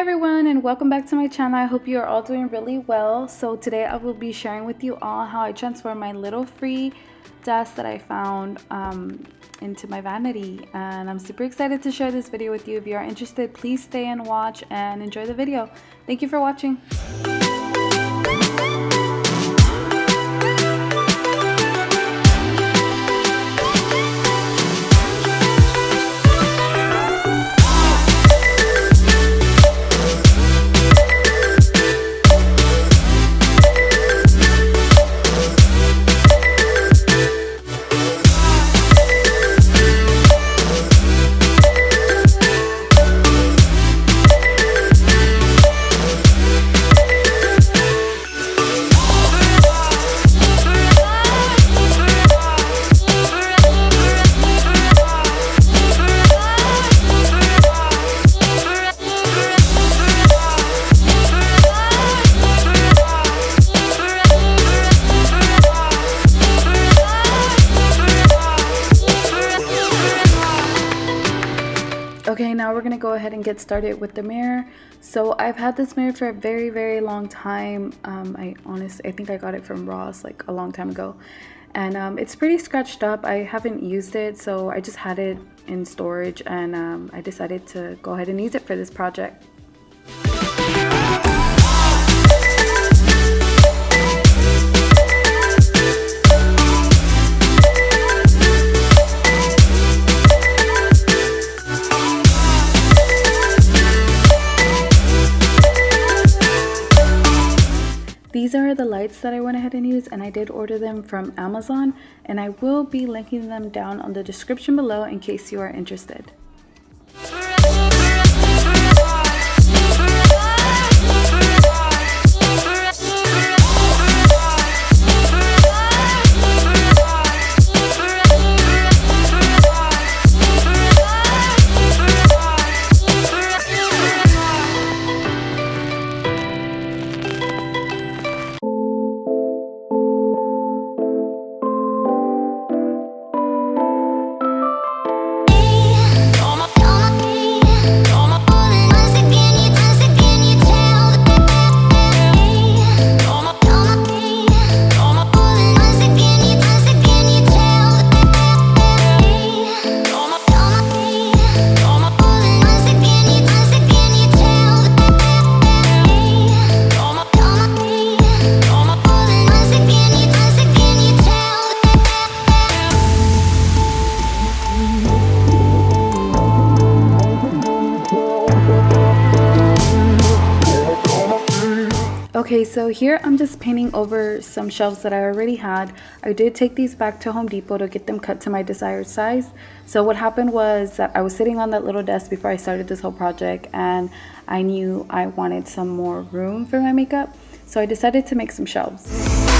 everyone, and welcome back to my channel. I hope you are all doing really well. So today I will be sharing with you all how I transformed my little free desk that I found into my vanity, and I'm super excited to share this video with you. If you are interested, please stay and watch and enjoy the video. Thank you for watching. Okay, now we're gonna go ahead and get started with the mirror. So I've had this mirror for a very long time. I think I got it from Ross like a long time ago, and it's pretty scratched up. I haven't used it, so I just had it in storage, and I decided to go ahead and use it for this project. These are the lights that I went ahead and used, and I did order them from Amazon, and I will be linking them down on the description below in case you are interested. Okay, so here I'm just painting over some shelves that I already had. I did take these back to Home Depot to get them cut to my desired size. So what happened was that I was sitting on that little desk before I started this whole project, and I knew I wanted some more room for my makeup. So I decided to make some shelves.